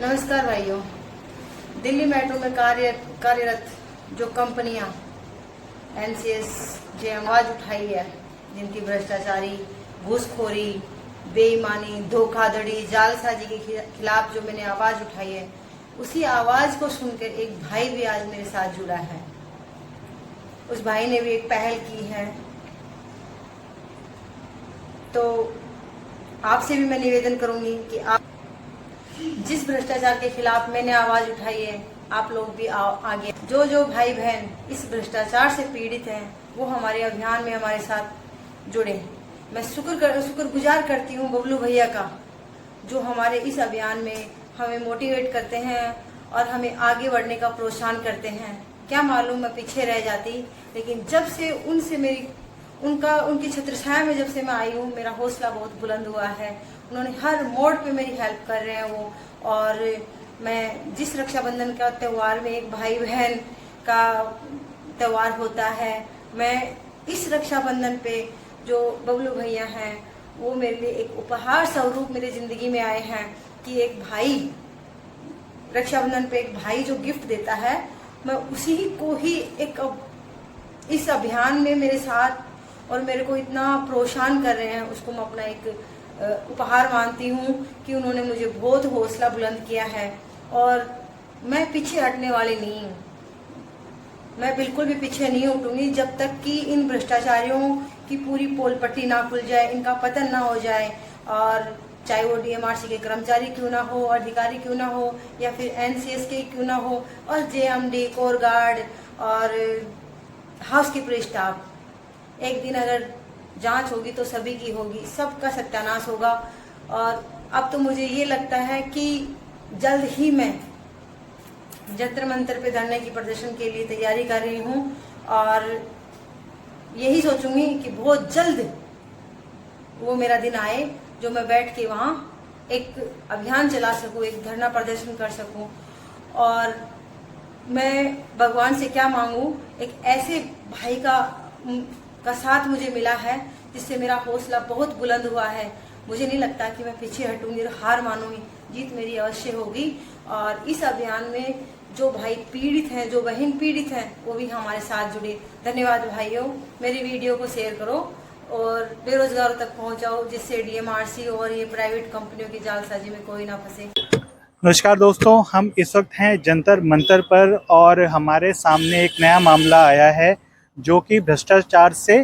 नमस्कार भाइयों। दिल्ली मेट्रो में कार्यरत जो कंपनियां एनसीएस जो आवाज उठाई है, जिनकी भ्रष्टाचारी, घूसखोरी, बेईमानी, धोखाधड़ी, जालसाजी के खिलाफ जो मैंने आवाज उठाई है, उसी आवाज को सुनकर एक भाई भी आज मेरे साथ जुड़ा है। उस भाई ने भी एक पहल की है। तो आपसे भी मैं निवेदन करूंगी कि आप जिस भ्रष्टाचार के खिलाफ मैंने आवाज उठाई है, आप लोग भी आगे। जो भाई बहन इस भ्रष्टाचार से पीड़ित हैं, वो हमारे अभियान में हमारे साथ जुड़े। मैं शुक्रगुजार करती हूँ बबलू भैया का, जो हमारे इस अभियान में हमें मोटिवेट करते हैं और हमें आगे बढ़ने का प्रोत्साहन करते हैं। क्या मालूम मैं पीछे रह जाती, लेकिन जब से उनकी छत्रछाया में जब से मैं आई हूँ, मेरा हौसला बहुत बुलंद हुआ है। उन्होंने हर मोड़ पे मेरी हेल्प कर रहे हैं वो। और मैं जिस रक्षाबंधन का त्यौहार में एक भाई बहन का त्यौहार होता है, मैं इस रक्षाबंधन पे जो बबलू भैया हैं, वो मेरे लिए एक उपहार स्वरूप मेरे जिंदगी में आए हैं कि एक भाई रक्षाबंधन पे एक भाई जो गिफ्ट देता है, मैं उसी को ही एक इस अभियान में मेरे साथ और मेरे को इतना प्रोत्साहन कर रहे हैं, उसको मैं अपना एक उपहार मानती हूँ कि उन्होंने मुझे बहुत हौसला बुलंद किया है। और मैं पीछे हटने वाली नहीं हूँ, मैं बिल्कुल भी पीछे नहीं हटूंगी जब तक कि इन भ्रष्टाचारियों की पूरी पोल पट्टी ना खुल जाए, इनका पतन ना हो जाए। और चाहे वो डीएमआरसी के कर्मचारी क्यों ना हो, अधिकारी क्यों ना हो, या फिर एनसीएस के क्यों ना हो, और जेएमडी, कोर गार्ड और हाउसकीपर स्टाफ, एक दिन अगर जांच होगी तो सभी की होगी, सबका सत्यानाश होगा। और अब तो मुझे ये लगता है कि जल्द ही मैं जंतर मंतर पे धरने की प्रदर्शन के लिए तैयारी कर रही हूँ, और यही सोचूंगी कि बहुत जल्द वो मेरा दिन आए जो मैं बैठ के वहाँ एक अभियान चला सकूँ, एक धरना प्रदर्शन कर सकूँ। और मैं भगवान से क्या मांगू, एक ऐसे भाई का साथ मुझे मिला है जिससे मेरा हौसला बहुत बुलंद हुआ है। मुझे नहीं लगता कि मैं पीछे हटूंगी और हार मानूंगी, जीत मेरी अवश्य होगी। और इस अभियान में जो भाई पीड़ित हैं, जो बहन पीड़ित हैं, वो भी हमारे साथ जुड़े। धन्यवाद भाइयों। मेरी वीडियो को शेयर करो और बेरोजगारों तक पहुंचाओ, जिससे डीएमआरसी और ये प्राइवेट कंपनियों की जालसाजी में कोई ना फंसे। नमस्कार दोस्तों, हम इस वक्त हैं जंतर मंतर पर और हमारे सामने एक नया मामला आया है जो कि भ्रष्टाचार से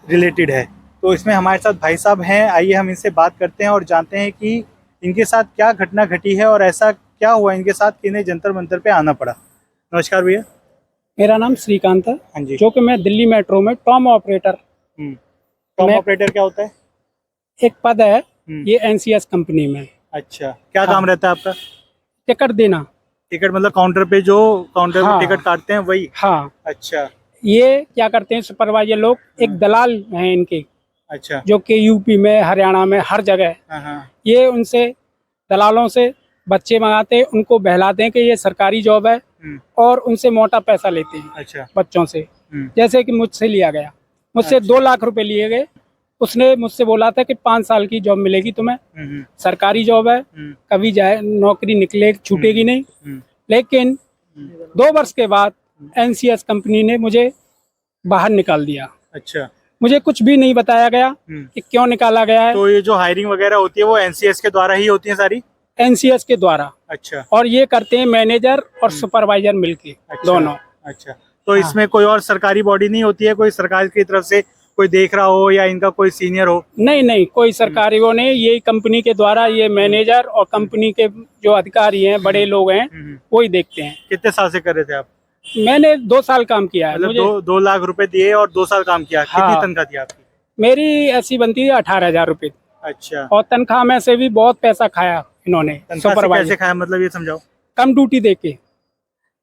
रिलेटेड है। तो इसमें हमारे साथ भाई साहब हैं, आइए हम इनसे बात करते हैं और जानते हैं कि इनके साथ क्या घटना घटी है और ऐसा क्या हुआ इनके साथ कि इन्हें जंतर मंतर पे आना पड़ा। नमस्कार भैया। मेरा नाम श्रीकांत है। हाँ जी। जो कि मैं दिल्ली मेट्रो में टॉम ऑपरेटर। टॉम ऑपरेटर क्या होता है? एक पद है ये एनसीएस कंपनी में। अच्छा, क्या काम रहता है आपका? टिकट देना। टिकट मतलब काउंटर पे जो काउंटर पे टिकट काटते हैं वही? हाँ। अच्छा। ये क्या करते हैं सुपरवाइजर लोग, एक दलाल हैं इनके। अच्छा। जो कि यूपी में, हरियाणा में, हर जगह ये उनसे दलालों से बच्चे मंगाते हैं, उनको बहलाते हैं कि ये सरकारी जॉब है और उनसे मोटा पैसा लेते हैं। अच्छा। बच्चों से। जैसे कि मुझसे लिया गया, मुझसे 2 लाख रुपए लिए गए। उसने मुझसे बोला था कि 5 साल की जॉब मिलेगी तुम्हें, सरकारी जॉब है, कभी जाए नौकरी निकले छूटेगी नहीं। लेकिन 2 वर्ष के बाद एनसीएस कंपनी ने मुझे बाहर निकाल दिया। अच्छा। मुझे कुछ भी नहीं बताया गया कि क्यों निकाला गया है। तो ये जो हायरिंग वगैरह होती है वो एनसीएस के द्वारा ही होती है सारी? एनसीएस के द्वारा। अच्छा। और ये करते हैं मैनेजर और सुपरवाइजर मिलके। अच्छा, दोनों। अच्छा। तो इसमें कोई और सरकारी बॉडी नहीं होती है, कोई सरकार की तरफ से कोई देख रहा हो या इनका कोई सीनियर हो? नहीं, कोई सरकारी वो नहीं। ये कंपनी के द्वारा ये मैनेजर और कंपनी के जो अधिकारी हैं, बड़े लोग हैं, वो ही देखते हैं। कितने साल से कर रहे थे आप? मैंने 2 साल काम किया है। मतलब 2 लाख रुपए दिए और 2 साल काम किया। हाँ। कितनी तनख्वाह थी आपकी? मेरी ऐसी बनती है 18,000 रुपए। अच्छा। और तनख्वाह में से भी बहुत पैसा खाया इन्होंने। सुपरवाइजर कैसे खाया, मतलब ये समझाओ। कम ड्यूटी देके,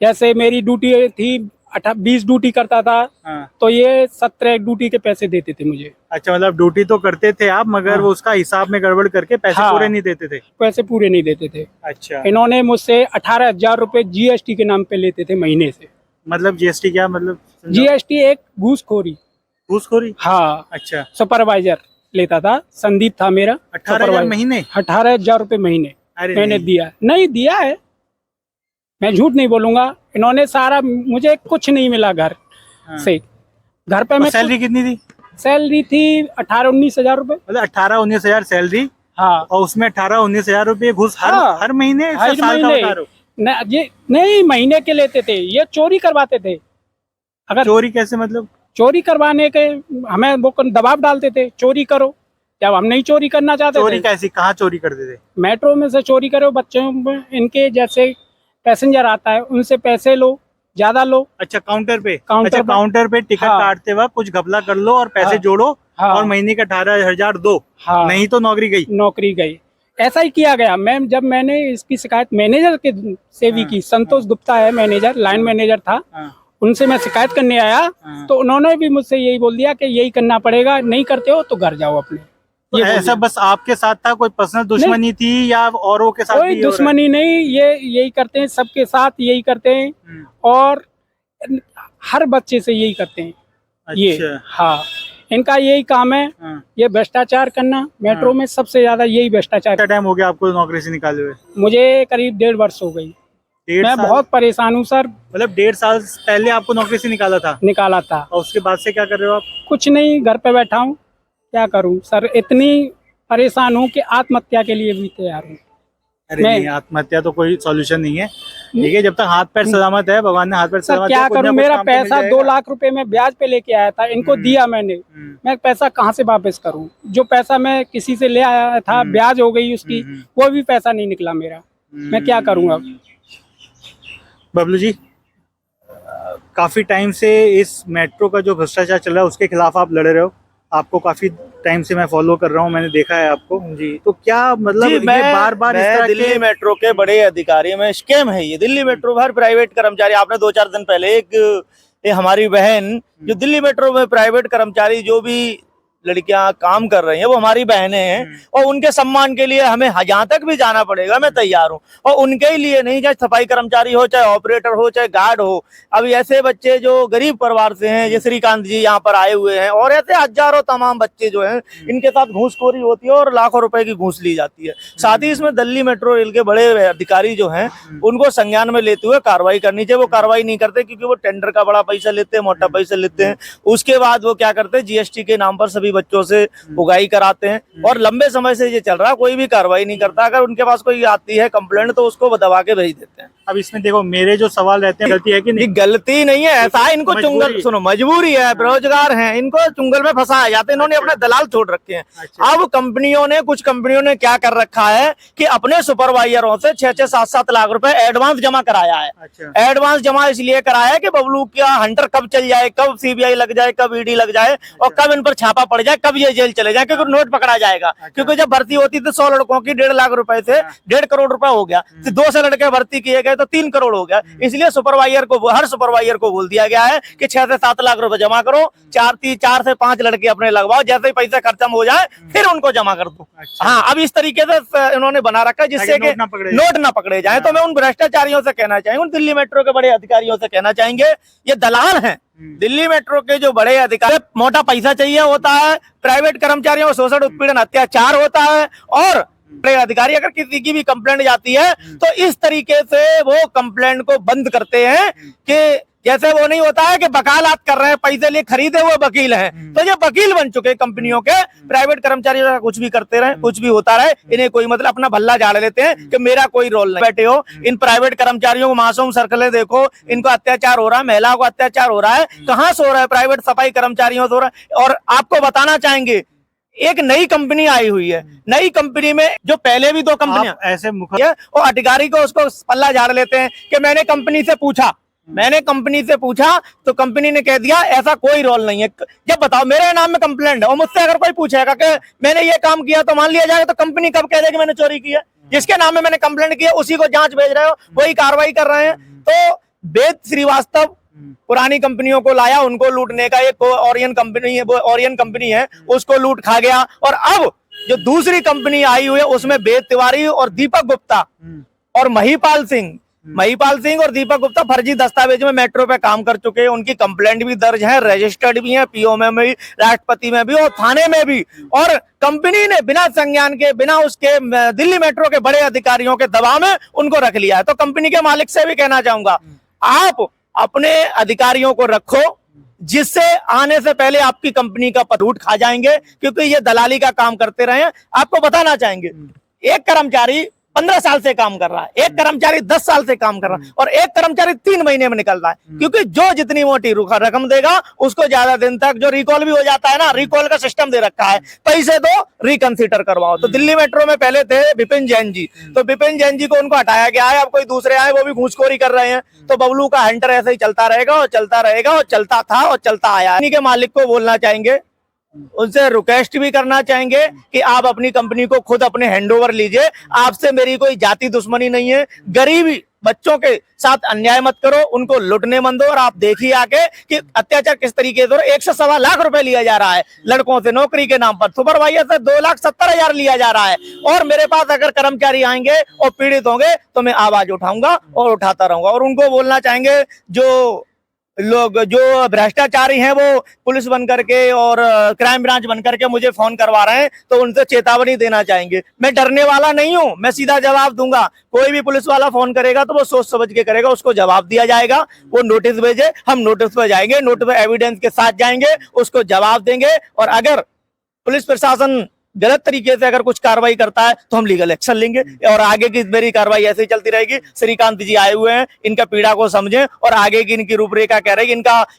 जैसे मेरी ड्यूटी थी 20 ड्यूटी करता था। हाँ। तो ये 17 ड्यूटी के पैसे देते थे मुझे। अच्छा, मतलब ड्यूटी तो करते थे आप, मगर वो उसका हिसाब में गड़बड़ करके पैसे पूरे नहीं देते थे? पैसे पूरे नहीं देते थे। अच्छा। इन्होंने मुझसे 18,000 रुपए जीएसटी के नाम पे लेते थे महीने से। मतलब जीएसटी क्या मतलब? जीएसटी एक घूसखोरी। घूसखोरी? हाँ। अच्छा। सुपरवाइजर लेता था, संदीप था मेरा। 18,000 महीने? 18,000 रुपए महीने। अरे मैंने नहीं। दिया नहीं, दिया है, मैं झूठ नहीं बोलूंगा। इन्होंने सारा, मुझे कुछ नहीं मिला घर हाँ। से। घर पे और मैं सैलरी कितनी थी? सैलरी थी 18-19 हजार रुपए। मतलब 18-19 हजार सैलरी, हाँ और उसमें 18-19 हजार रुपये घुस हर हाँ। हर महीने हर साल का महीने बता रहे हो? ये नहीं, महीने के लेते थे, ये चोरी करवाते थे। अगर चोरी कैसे मतलब? चोरी करवाने के हमें वो दबाव डालते थे, चोरी करो, जब हम नहीं चोरी करना चाहते चोरी थे। कैसी, कहाँ चोरी करते थे? मेट्रो में से चोरी करो, बच्चों में इनके जैसे पैसेंजर आता है उनसे पैसे लो, ज्यादा लो। अच्छा, काउंटर पे? काउंटर अच्छा, पे। काउंटर पे टिकट हाँ। काटते वक्त कुछ घपला कर लो और पैसे हाँ। जोड़ो, हाँ। और महीने का 18 हजार दो। हाँ। नहीं तो नौकरी गई। नौकरी गई, ऐसा ही किया गया। मैम, जब मैंने इसकी शिकायत मैनेजर के से भी हाँ। की, संतोष गुप्ता है मैनेजर, लाइन मैनेजर था, हाँ। उनसे मैं शिकायत करने आया, हाँ। तो उन्होंने भी मुझसे यही बोल दिया कि यही करना पड़ेगा, नहीं करते हो तो घर जाओ अपने। तो ये बोल ऐसा दिया। बस आपके साथ था, कोई पर्सनल दुश्मनी थी या औरों के साथ कोई भी हो रहा है? दुश्मनी नहीं, ये यही करते हैं, सबके साथ यही करते हैं, और हर बच्चे से यही करते हैं। ये अच्छा। हाँ, इनका यही काम है, हाँ। ये भ्रष्टाचार करना। मेट्रो में सबसे ज्यादा यही भ्रष्टाचार। कितना टाइम हो गया आपको नौकरी से निकाले हुए? मुझे करीब 1.5 वर्ष हो गई। 1.5 मैं साल? बहुत परेशान हूँ सर। मतलब 1.5 साल पहले आपको नौकरी से निकाला था, निकाला था, और उसके बाद से क्या कर रहे हो आप? कुछ नहीं, घर पे बैठा हूँ, क्या करूँ सर, इतनी परेशान हूँ कि आत्महत्या के लिए भी तैयार हूँ। अरे मैं- नहीं, आत्महत्या तो कोई सॉल्यूशन नहीं है। ठीक है, जब तक हाथ पैर सलामत है, भगवान ने हाथ पैर सर सलामत क्या है, कुछ ना करूँ, कुछ मेरा काम तो मिल पैसा जाएगा। 2 लाख रुपए मैं ब्याज पे लेके आया था, इनको दिया मैंने। मैं पैसा कहाँ से वापस करूँ? जो पैसा मैं किसी से ले आया था, ब्याज हो गई उसकी, वो भी पैसा नहीं निकला मेरा। मैं क्या करूँ अब? बबलू जी, काफी टाइम से इस मेट्रो का जो भ्रष्टाचार चल रहा है उसके खिलाफ आप लड़ रहे हो। आपको काफी टाइम से मैं फॉलो कर रहा हूँ, मैंने देखा है आपको जी। तो क्या मतलब जी, ये बार बार इस तरह दिल्ली के मेट्रो के बड़े अधिकारी में स्कैम है ये। दिल्ली मेट्रो हर प्राइवेट कर्मचारी, आपने 2-4 दिन पहले ये हमारी बहन जो दिल्ली मेट्रो में प्राइवेट कर्मचारी जो भी लड़कियां काम कर रही हैं वो हमारी बहनें हैं, और उनके सम्मान के लिए हमें जहां तक भी जाना पड़ेगा मैं तैयार हूं। और उनके ही लिए नहीं, चाहे सफाई कर्मचारी हो, चाहे ऑपरेटर हो, चाहे गार्ड हो। अब ऐसे बच्चे जो गरीब परिवार से हैं, ये श्रीकांत जी यहाँ पर आए हुए हैं, और ऐसे हजारों तमाम बच्चे जो हैं, इनके साथ घूसखोरी होती है और लाखों रुपए की घूस ली जाती है। साथ ही इसमें दिल्ली मेट्रो रेल के बड़े अधिकारी जो हैं उनको संज्ञान में लेते हुए कार्रवाई करनी चाहिए। वो कार्रवाई नहीं करते क्योंकि वो टेंडर का बड़ा पैसा लेते हैं, मोटा पैसा लेते हैं। उसके बाद वो क्या करते हैं, जीएसटी के नाम पर सभी बच्चों से उगाई कराते हैं, और लंबे समय से ये चल रहा है, कोई भी कार्रवाई नहीं करता। अगर उनके पास कोई आती है कंप्लेंट तो उसको दबा के भेज देते हैं। अब इसमें देखो, मेरे जो सवाल रहते हैं, गलती है कि नहीं? गलती नहीं है, ऐसा है, इनको मजबूरी। चुंगल, सुनो, मजबूरी है, बेरोजगार हैं, इनको चुंगल में फंसाया जाता है। इन्होंने अपने दलाल छोड़ रखे हैं। अच्छा। अब कंपनियों ने, कुछ कंपनियों ने क्या कर रखा है कि अपने सुपरवाइजरों से 6-6, 7-7 लाख रुपए एडवांस जमा कराया है। अच्छा। एडवांस जमा इसलिए कराया है कि बबलू का हंटर कब चल जाए, कब सीबीआई लग जाए, कब ईडी लग जाए, और कब इन पर छापा पड़ जाए, कब ये जेल चले जाए, क्योंकि नोट पकड़ा जाएगा। क्योंकि जब भर्ती होती थी 100 लड़कों की 1.5 लाख रुपए से 1.5 करोड़ रुपए हो गया, तो 200 लड़के भर्ती किए गए तो 3 करोड़ हो गया। इसलिए सुपरवाइजर को, हर सुपरवाइजर को बोल दिया गया है कि 6 से 7 लाख रुपए जमा करो, 4 से 5 लड़के अपने लगवाओ, जैसे ही पैसा खत्म हो जाए फिर उनको जमा कर दो। अच्छा। हाँ, अब इस तरीके से इन्होंने बना रखा है जिससे कि नोट ना पकड़े जाए। तो मैं उन भ्रष्टाचारियों से कहना चाहेंगे, उन दिल्ली मेट्रो के बड़े अधिकारियों से कहना चाहेंगे, ये दलाल हैं। दिल्ली मेट्रो के जो बड़े अधिकारी, मोटा पैसा चाहिए होता है, प्राइवेट कर्मचारियों को शोषण, उत्पीड़न, अत्याचार होता है, और बड़े अधिकारी अगर किसी की भी कंप्लेंट जाती है तो इस तरीके से वो कंप्लेंट को बंद करते हैं कि जैसे वो नहीं होता है कि वकालत कर रहे हैं, पैसे लिए खरीदे हुए वकील हैं, तो ये वकील बन चुके कंपनियों के। प्राइवेट कर्मचारी कुछ भी करते रहे, कुछ भी होता रहे, इन्हें कोई मतलब, अपना भल्ला झाड़ लेते हैं कि मेरा कोई रोल नहीं। बैठे हो, इन प्राइवेट कर्मचारियों को मासूम सर्कलें देखो, इनको अत्याचार हो रहा है, महिलाओं को अत्याचार हो रहा है, कहाँ सो रहा है, प्राइवेट सफाई कर्मचारियों सो रहा है। और आपको बताना चाहेंगे, एक नई कंपनी आई हुई है, नई कंपनी में जो पहले भी 2 कंपनियां ऐसे और अधिकारी को उसको पल्ला झाड़ लेते हैं कि मैंने कंपनी से पूछा तो कंपनी ने कह दिया ऐसा कोई रोल नहीं है। जब बताओ, मेरे नाम में कंप्लेंट है और मुझसे अगर कोई पूछेगा कि मैंने ये काम किया तो मान लिया जाएगा, तो कंपनी कब कह देगी मैंने चोरी की है? जिसके नाम में मैंने कंप्लेंट किया उसी को जांच भेज रहे हो, वही कार्रवाई कर रहे हैं। तो वेद श्रीवास्तव पुरानी कंपनियों को लाया, उनको लूटने का, एक ओरियन कंपनी है, वो ओरियन कंपनी है, उसको लूट खा गया। और अब जो दूसरी कंपनी आई हुई है उसमें वेद तिवारी और दीपक गुप्ता और महिपाल सिंह, महिपाल सिंह और दीपक गुप्ता फर्जी दस्तावेज में मेट्रो पे काम कर चुके हैं, उनकी कंप्लेंट भी दर्ज है, रजिस्टर्ड भी है, पीओ में भी, राष्ट्रपति में भी और थाने में भी। और कंपनी ने बिना संज्ञान के, बिना उसके दिल्ली मेट्रो के बड़े अधिकारियों के दबाव में उनको रख लिया है। तो कंपनी के मालिक से भी कहना चाहूंगा, आप अपने अधिकारियों को रखो, जिससे आने से पहले आपकी कंपनी का परूट खा जाएंगे, क्योंकि ये दलाली का काम करते रहे हैं। आपको बताना चाहेंगे, एक कर्मचारी 15 साल से काम कर रहा है, एक कर्मचारी 10 साल से काम कर रहा है और एक कर्मचारी 3 महीने में निकल रहा है, क्योंकि जो जितनी मोटी रकम देगा उसको ज्यादा दिन तक, जो रिकॉल भी हो जाता है ना, रिकॉल का सिस्टम दे रखा है, पैसे दो रिकंसिडर करवाओ। तो दिल्ली मेट्रो में पहले थे विपिन जैन जी, तो विपिन जैन जी को उनको हटाया गया है, अब कोई दूसरे आए, वो भी घूसखोरी कर रहे हैं। तो बबलू का हंटर ऐसे ही चलता रहेगा और चलता रहेगा और चलता था और चलता आया। के मालिक को बोलना चाहेंगे, उनसे रिक्वेस्ट भी करना चाहेंगे कि आप अपनी कंपनी को खुद अपने हैंडओवर लीजिए। आपसे मेरी कोई जाति दुश्मनी नहीं है, गरीबी बच्चों के साथ अन्याय मत करो, उनको लुटने मत दो। और आप देखिए आके कि अत्याचार किस तरीके से 1 से सवा लाख रुपए लिया जा रहा है लड़कों से नौकरी के नाम पर, सुपरवाइजर से 2,70,000 लिया जा रहा है। और मेरे पास अगर कर्मचारी आएंगे और पीड़ित होंगे तो मैं आवाज उठाऊंगा और उठाता रहूंगा। और उनको बोलना चाहेंगे, जो लोग जो भ्रष्टाचारी हैं वो पुलिस बन करके और क्राइम ब्रांच बन करके मुझे फोन करवा रहे हैं, तो उनसे चेतावनी देना चाहेंगे। मैं डरने वाला नहीं हूं, मैं सीधा जवाब दूंगा। कोई भी पुलिस वाला फोन करेगा तो वो सोच समझ के करेगा, उसको जवाब दिया जाएगा। वो नोटिस भेजे, हम नोटिस पे जाएंगे, नोटिस पे एविडेंस के साथ जाएंगे, उसको जवाब देंगे। और अगर पुलिस प्रशासन गलत तरीके से अगर कुछ कार्रवाई करता है तो हम लीगल एक्शन लेंगे। और आगे की मेरी कार्रवाई ऐसे ही चलती रहेगी। श्रीकांत जी आए हुए हैं, इनका पीड़ा को समझें और आगे की इनकी रूपरेखा कह रही है।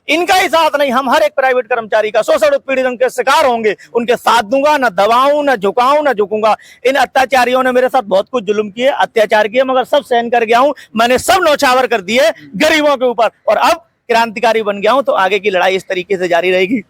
इनका ही साथ नहीं, हम हर एक प्राइवेट कर्मचारी का, शोषण उत्पीड़न के शिकार होंगे, उनके साथ दूंगा, न दबाऊं, न झुकाऊं, न झुकूंगा। इन अत्याचारियों ने मेरे साथ बहुत कुछ जुल्म किए, अत्याचार किए, मगर सब सहन कर गया हूं। मैंने सब नौछावर कर दिए गरीबों के ऊपर और अब क्रांतिकारी बन गया हूं। तो आगे की लड़ाई इस तरीके से जारी रहेगी।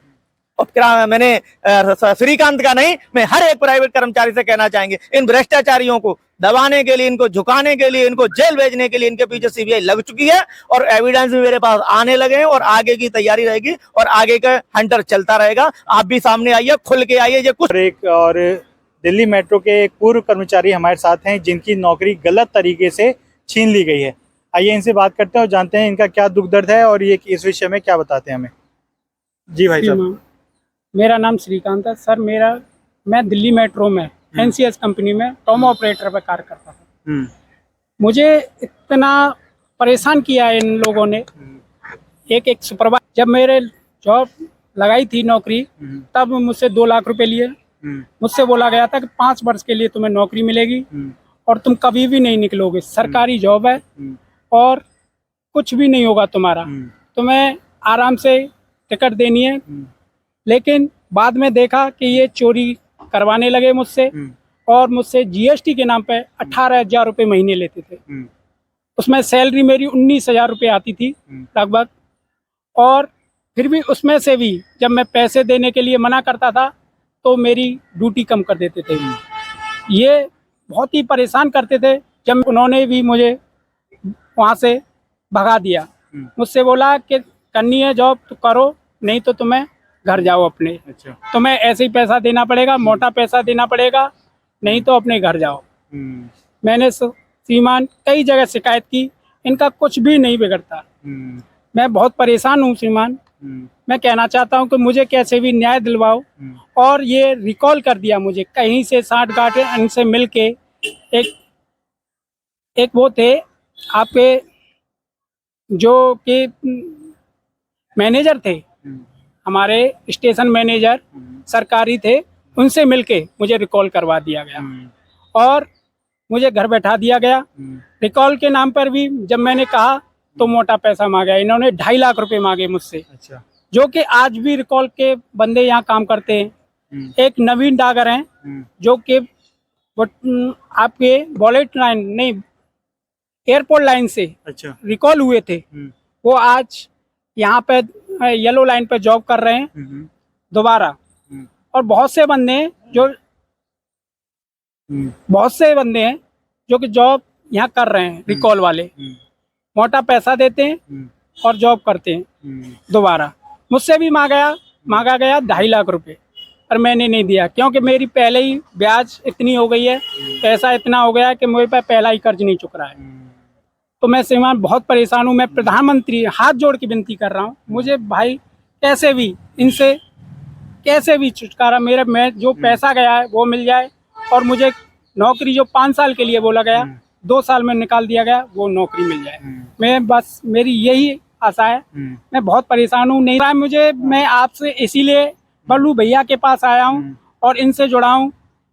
और मैंने श्रीकांत का नहीं, मैं हर एक प्राइवेट कर्मचारी से कहना चाहेंगे, इन भ्रष्टाचारियों को दबाने के लिए, इनको झुकाने के लिए, इनको जेल भेजने के लिए इनके पीछे सीबीआई लग चुकी है और एविडेंस भी मेरे पास आने लगे हैं। और आगे की तैयारी रहेगी और आगे का हंटर चलता रहेगा। आप भी सामने आइए, खुल के आइए। ये कुछ और दिल्ली मेट्रो के एक पूर्व कर्मचारी हमारे साथ हैं, जिनकी नौकरी गलत तरीके से छीन ली गई है। आइए इनसे बात करते हैं और जानते हैं इनका क्या दुख दर्द है और ये इस विषय में क्या बताते हैं हमें। जी भाई साहब। मेरा नाम श्रीकांत है सर। मैं दिल्ली मेट्रो में एनसीएस कंपनी में टॉम ऑपरेटर पर कार्य करता था। मुझे इतना परेशान किया है इन लोगों ने। एक सुपरवाइजर, जब मेरे जॉब लगाई थी नौकरी, तब मुझसे 2 लाख रुपए लिए। मुझसे बोला गया था कि 5 वर्ष के लिए तुम्हें नौकरी मिलेगी और तुम कभी भी नहीं निकलोगे, सरकारी जॉब है और कुछ भी नहीं होगा तुम्हारा, तुम्हें आराम से टिकट देनी है। लेकिन बाद में देखा कि ये चोरी करवाने लगे मुझसे और मुझसे जीएसटी के नाम पे 18,000 रुपये महीने लेते थे। उसमें सैलरी मेरी 19,000 रुपये आती थी लगभग। और फिर भी उसमें से भी जब मैं पैसे देने के लिए मना करता था तो मेरी ड्यूटी कम कर देते थे। ये बहुत ही परेशान करते थे। जब उन्होंने भी मुझे वहाँ से भगा दिया, मुझसे बोला कि करनी है जॉब तो करो, नहीं तो तुम्हें घर जाओ अपने। अच्छा। तुम्हें ऐसे ही पैसा देना पड़ेगा, मोटा पैसा देना पड़ेगा, नहीं तो अपने घर जाओ। मैंने श्रीमान कई जगह शिकायत की, इनका कुछ भी नहीं बिगड़ता। मैं बहुत परेशान हूँ श्रीमान। मैं कहना चाहता हूँ कि मुझे कैसे भी न्याय दिलवाओ। और ये रिकॉल कर दिया मुझे कहीं से, साठ-गांठ इनसे मिल के। एक वो थे आपके जो कि मैनेजर थे, हमारे स्टेशन मैनेजर सरकारी थे, उनसे मिलके मुझे रिकॉल करवा दिया गया और मुझे घर बैठा दिया गया। रिकॉल के नाम पर भी जब मैंने कहा तो मोटा पैसा मांगा। इन्होंने 2.5 लाख रुपए मांगे मुझसे। अच्छा। जो कि आज भी रिकॉल के बंदे यहाँ काम करते हैं। एक नवीन डागर हैं जो कि आपके बुलेट लाइन नहीं, एयरपोर्ट लाइन से अच्छा रिकॉल हुए थे। वो आज यहाँ पे येलो लाइन पे जॉब कर रहे हैं दोबारा। और बहुत से बंदे हैं जो कि जॉब यहाँ कर रहे हैं, रिकॉल वाले मोटा पैसा देते हैं और जॉब करते हैं दोबारा। मुझसे भी मांगा गया 2.5 लाख रुपए, पर मैंने नहीं दिया क्योंकि मेरी पहले ही ब्याज इतनी हो गई है, पैसा इतना हो गया कि मुझे पे पहला ही कर्ज नहीं चुक रहा है। तो मैं श्रीमान बहुत परेशान हूँ। मैं प्रधानमंत्री हाथ जोड़ के विनती कर रहा हूँ, मुझे भाई कैसे भी इनसे कैसे भी छुटकारा, मेरे में जो पैसा गया है वो मिल जाए, और मुझे नौकरी जो 5 साल के लिए बोला गया 2 साल में निकाल दिया गया, वो नौकरी मिल जाए। मैं बस, मेरी यही आशा है। मैं बहुत परेशान हूँ, नहीं रहा मुझे। मैं आपसे इसीलिए बल्लू भैया के पास आया हूँ और इनसे जुड़ा हूँ।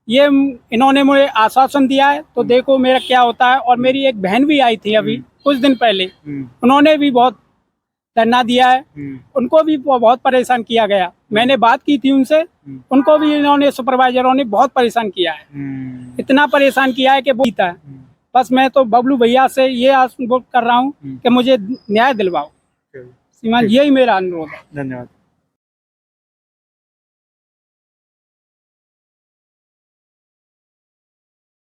ये इन्होंने मुझे आश्वासन दिया है, तो देखो मेरा क्या होता है। और मेरी एक बहन भी आई थी अभी कुछ दिन पहले, उन्होंने भी बहुत धरना दिया है, उनको भी बहुत परेशान किया गया। मैंने बात की थी उनसे, उनको भी इन्होंने, सुपरवाइजरों ने बहुत परेशान किया है, इतना परेशान किया है कि वो जीता है। बस मैं तो बबलू भैया से ये आग्रह कर रहा हूँ कि मुझे न्याय दिलवाओ। श्रीमान, यही मेरा अनुरोध है। धन्यवाद।